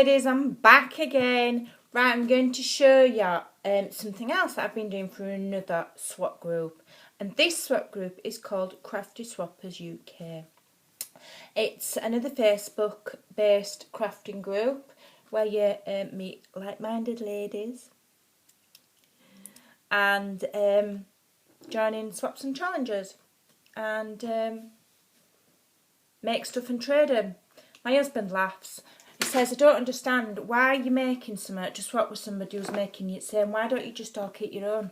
Ladies, I'm back again. Right, I'm going to show you something else that I've been doing for another swap group. And this swap group is called Crafty Swappers UK. It's another Facebook-based crafting group where you meet like-minded ladies and join in swaps and challenges and make stuff and trade them. My husband laughs. He says, I don't understand why you're making something to swap with somebody who's making it same. Why don't you just all keep your own?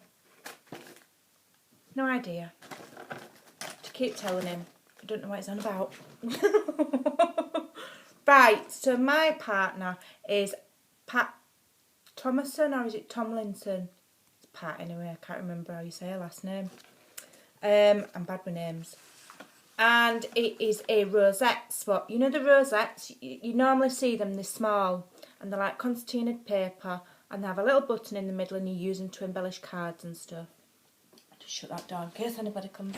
No idea. To keep telling him. I don't know what he's on about. Right, so my partner is Pat Thomason, or is it Tomlinson? It's Pat anyway, I can't remember how you say her last name. I'm bad with names. And it is a rosette swap. You know the rosettes, you normally see them this small, and they're like concertinaed paper, and they have a little button in the middle, and you use them to embellish cards and stuff. I'll just shut that door in case anybody comes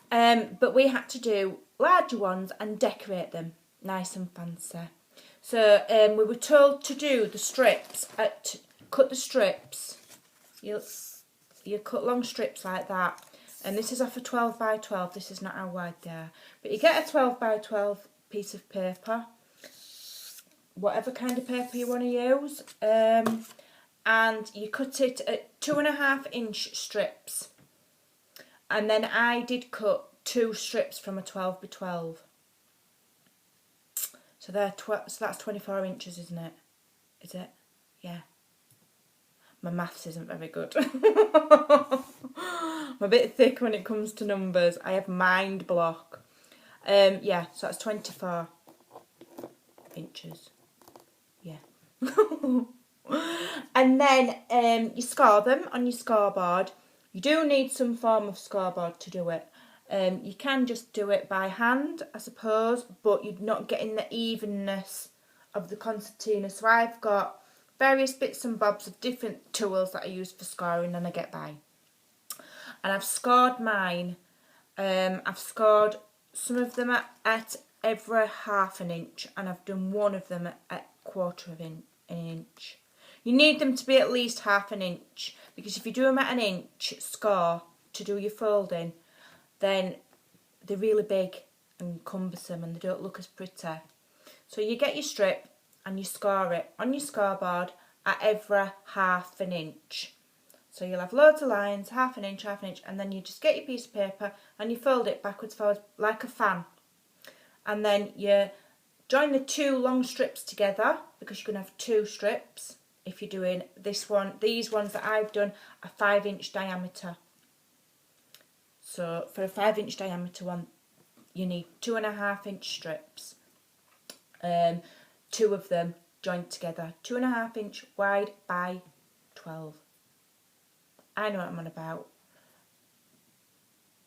in. But we had to do larger ones and decorate them nice and fancy. So we were told to do the strips, cut the strips. You cut long strips like that. And this is off a 12 by 12. This is not how wide they are. But you get a 12 by 12 piece of paper. Whatever kind of paper you want to use. And you cut it at 2.5 inch strips. And then I did cut 2 strips from a 12 by 12. So that's 24 inches, isn't it? Is it? Yeah. My maths isn't very good. I'm a bit thick when it comes to numbers. I have mind block. Yeah, so that's 24 inches. Yeah. And then you score them on your scoreboard. You do need some form of scoreboard to do it. You can just do it by hand, I suppose, but you're not getting the evenness of the concertina. So I've got various bits and bobs of different tools that I use for scoring and I get by. And I've scored mine. I've scored some of them at every 1/2 inch, and I've done one of them at 1/4 an inch. You need them to be at least 1/2 inch, because if you do them at 1 inch score to do your folding, then they're really big and cumbersome and they don't look as pretty. So you get your strip and you score it on your scoreboard at every 1/2 inch. So you'll have loads of lines, 1/2 inch, 1/2 inch, and then you just get your piece of paper and you fold it backwards, forwards, like a fan. And then you join the 2 long strips together, because you're going to have 2 strips. If you're doing this one, these ones that I've done are 5 inch diameter. So for a 5 inch diameter one, you need 2.5 inch strips. 2 of them joined together, 2.5 inch wide by 12. I know what I'm on about.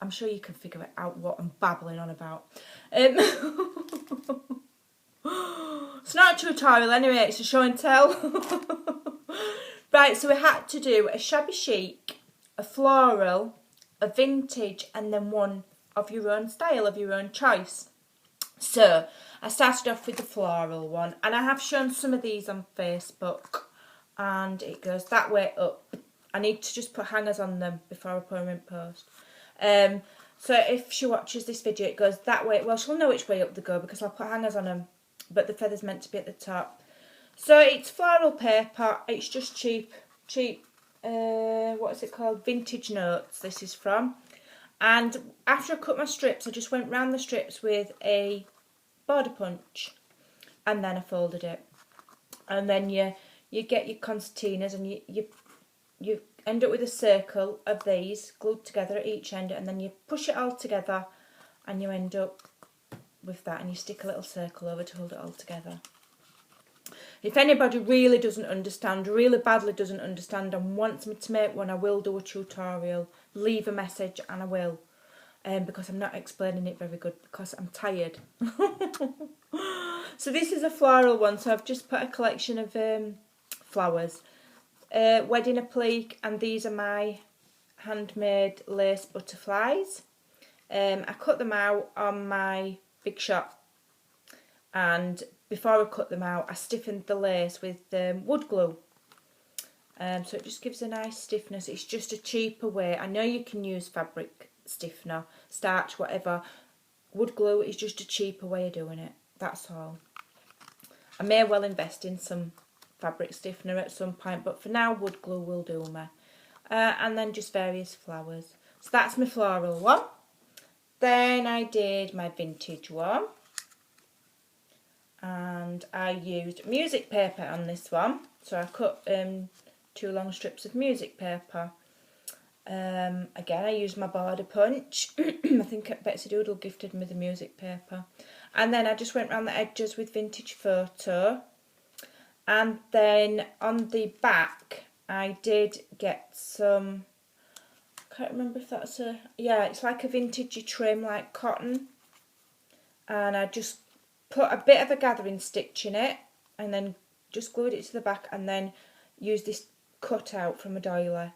I'm sure you can figure it out what I'm babbling on about. It's not a tutorial anyway, it's a show and tell. Right, so we had to do a shabby chic, a floral, a vintage, and then one of your own style, of your own choice. So I started off with the floral one, and I have shown some of these on Facebook, and it goes that way up. I need to just put hangers on them before I put them in post. So if she watches this video, it goes that way. Well, she'll know which way up they go because I'll put hangers on them, but the feather's meant to be at the top. So it's floral paper. It's just cheap, what is it called? Vintage Notes, this is from. And after I cut my strips, I just went round the strips with a border punch, and then I folded it. And then you get your concertinas, and you end up with a circle of these glued together at each end, and then you push it all together and you end up with that, and you stick a little circle over to hold it all together. If anybody really doesn't understand, really badly doesn't understand, and wants me to make one, I will do a tutorial. Leave a message and I will, because I'm not explaining it very good because I'm tired. So this is a floral one, so I've just put a collection of flowers. Wedding applique, and these are my handmade lace butterflies. I cut them out on my Big Shop, and before I cut them out, I stiffened the lace with wood glue. So it just gives a nice stiffness. It's just a cheaper way. I know you can use fabric stiffener, starch, whatever. Wood glue is just a cheaper way of doing it. That's all. I may well invest in some fabric stiffener at some point, but for now wood glue will do me. And then just various flowers. So that's my floral one. Then I did my vintage one. And I used music paper on this one. So I cut 2 long strips of music paper. Again, I used my border punch. I think Betsy Doodle gifted me the music paper. And then I just went around the edges with vintage photo. And then on the back, I did get some, I can't remember if that's a, yeah, it's like a vintagey trim, like cotton. And I just put a bit of a gathering stitch in it, and then just glued it to the back, and then used this cutout from a doily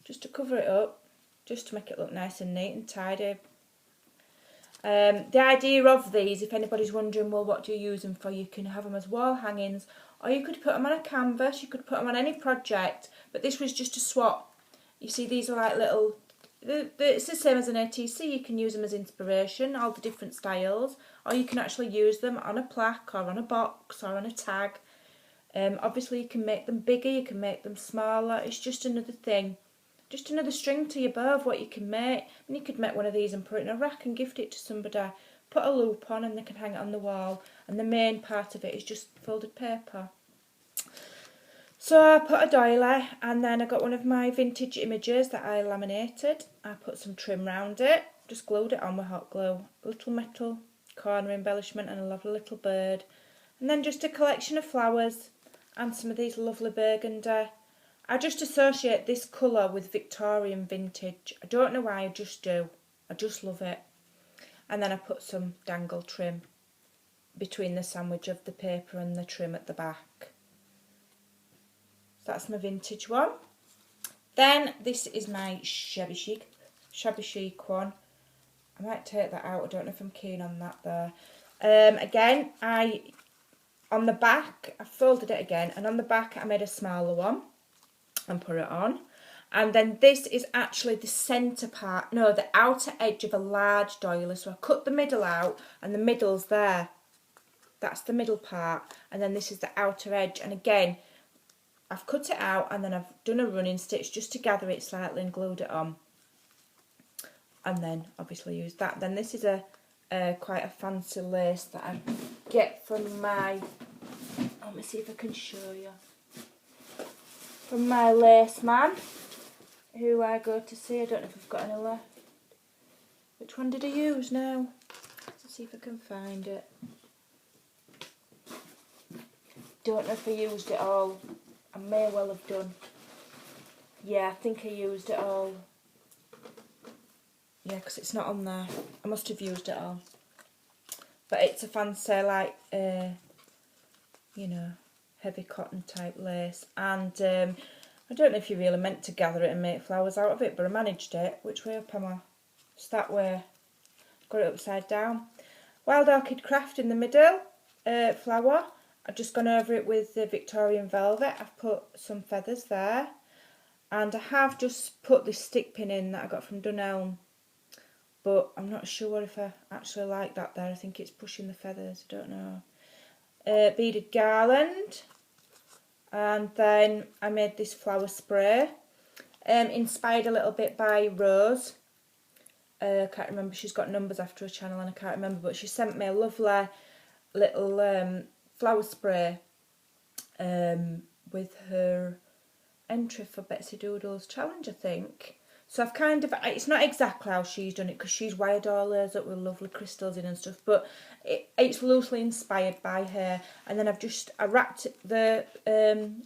just to cover it up, just to make it look nice and neat and tidy. The idea of these, if anybody's wondering, well, what do you use them for? You can have them as wall hangings, or you could put them on a canvas, you could put them on any project, but this was just a swap. You see, these are like little, it's the same as an ATC, you can use them as inspiration, all the different styles, or you can actually use them on a plaque, or on a box, or on a tag. Obviously you can make them bigger, you can make them smaller, it's just another thing. Just another string to your bow of what you can make. And you could make one of these and put it in a rack and gift it to somebody. Put a loop on and they can hang it on the wall. And the main part of it is just folded paper. So I put a doily, and then I got one of my vintage images that I laminated. I put some trim round it, just glued it on with hot glue. A little metal corner embellishment and a lovely little bird. And then just a collection of flowers and some of these lovely burgundy. I just associate this colour with Victorian vintage. I don't know why, I just do. I just love it. And then I put some dangle trim between the sandwich of the paper and the trim at the back. So that's my vintage one. Then this is my Shabby Chic one. I might take that out, I don't know if I'm keen on that there. Again, on the back, I folded it again, and on the back I made a smaller one and put it on. And then this is actually the centre part, no, the outer edge of a large doily. So I cut the middle out, and the middle's there. That's the middle part, and then this is the outer edge. And again, I've cut it out, and then I've done a running stitch just to gather it slightly and glued it on. And then obviously use that. Then this is quite a fancy lace that I get from my, let me see if I can show you. From my lace man, who I go to see. I don't know if I've got any left. Which one did I use now? Let's see if I can find it. Don't know if I used it all. I may well have done. Yeah, I think I used it all. Yeah, because it's not on there. I must have used it all. But it's a fancy, like, you know, heavy cotton type lace. And I don't know if you really meant to gather it and make flowers out of it, but I managed it. Which way up am I? It's that way. Got it upside down. Wild Orchid Craft in the middle, flower. I've just gone over it with the Victorian velvet. I've put some feathers there. And I have just put this stick pin in that I got from Dunelm. But I'm not sure if I actually like that there. I think it's pushing the feathers. I don't know. Beaded garland. And then I made this flower spray. Inspired a little bit by Rose. I can't remember. She's got numbers after her channel and I can't remember. But she sent me a lovely little flower spray with her entry for Betsy Doodle's challenge, I think. So I've kind of, it's not exactly how she's done it because she's wired all hers up with lovely crystals in and stuff, but it's loosely inspired by her. And then I wrapped the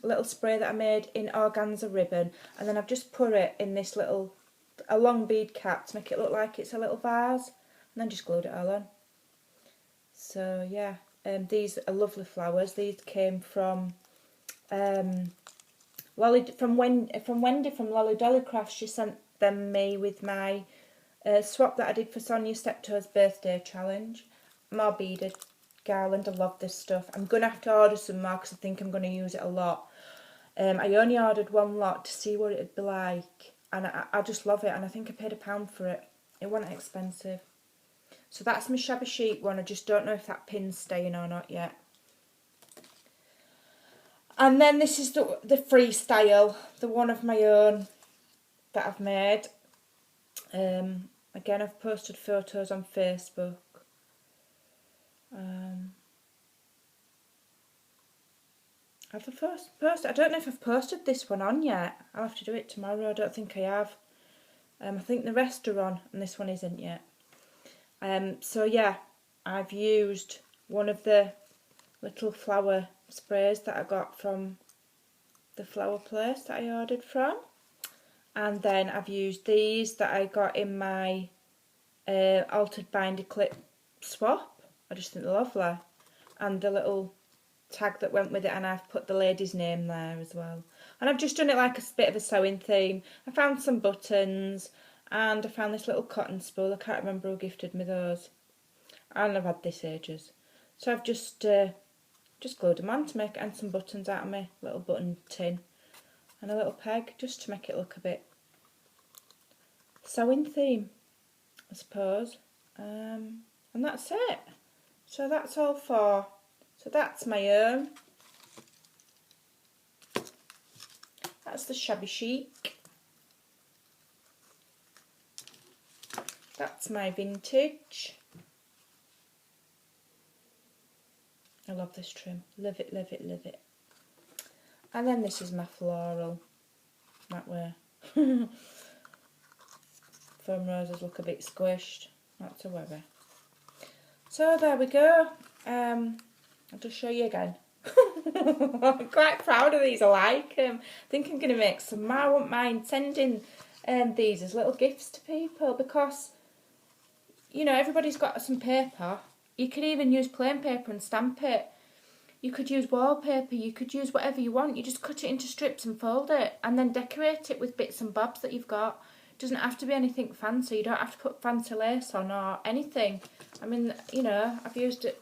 little spray that I made in organza ribbon, and then I've just put it in this a long bead cap to make it look like it's a little vase, and then just glued it all on. So yeah, these are lovely flowers. These came from Wendy from Lolly Dolly Crafts. She sent them me with my swap that I did for Sonia Steptoe's birthday challenge. More beaded garland. I love this stuff. I'm going to have to order some more because I think I'm going to use it a lot. I only ordered one lot to see what it'd be like, and I just love it, and I think I paid £1 for it. It wasn't expensive. So that's my Shabby Chic one. I just don't know if that pin's staying or not yet. And then this is the freestyle, the one of my own that I've made. Again, I've posted photos on Facebook. I don't know if I've posted this one on yet. I'll have to do it tomorrow. I don't think I have. I think the rest are on and this one isn't yet. So yeah, I've used one of the little flower sprays that I got from the flower place that I ordered from. And then I've used these that I got in my altered binder clip swap. I just think they're lovely. And the little tag that went with it, and I've put the lady's name there as well. And I've just done it like a bit of a sewing theme. I found some buttons and I found this little cotton spool. I can't remember who gifted me those. And I've had this ages. So I've just glued them on to make, and some buttons out of my little button tin. And a little peg just to make it look a bit sewing theme, I suppose. And that's it. So that's all for. So that's my own. That's the Shabby Chic. That's my vintage. I love this trim. Love it, love it, love it. And then this is my floral. That way. Foam roses look a bit squished. Not to worry. So there we go. I'll just show you again. I'm quite proud of these. I like them. I think I'm going to make some more. I wouldn't mind sending these as little gifts to people because, you know, everybody's got some paper. You could even use plain paper and stamp it. You could use wallpaper. You could use whatever you want. You just cut it into strips and fold it and then decorate it with bits and bobs that you've got. It doesn't have to be anything fancy. You don't have to put fancy lace on or anything. I mean, you know, I've used it.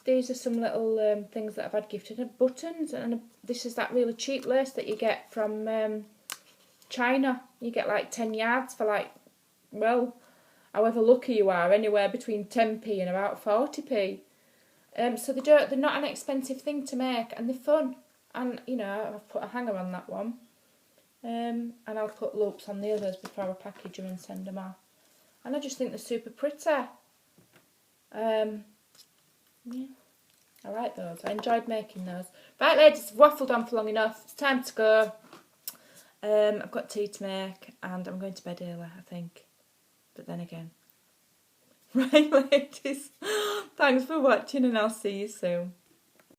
These are some little things that I've had gifted. Buttons, and this is that really cheap lace that you get from China. You get like 10 yards for like, well, however lucky you are, anywhere between 10p and about 40p. So they're not an expensive thing to make, and they're fun. And you know, I've put a hanger on that one, and I'll put loops on the others before I package them and send them off. And I just think they're super pretty. Yeah, I like those. I enjoyed making those. Right, ladies, I've waffled on for long enough. It's time to go. I've got tea to make and I'm going to bed early, I think. But then again. Right, ladies. Thanks for watching and I'll see you soon.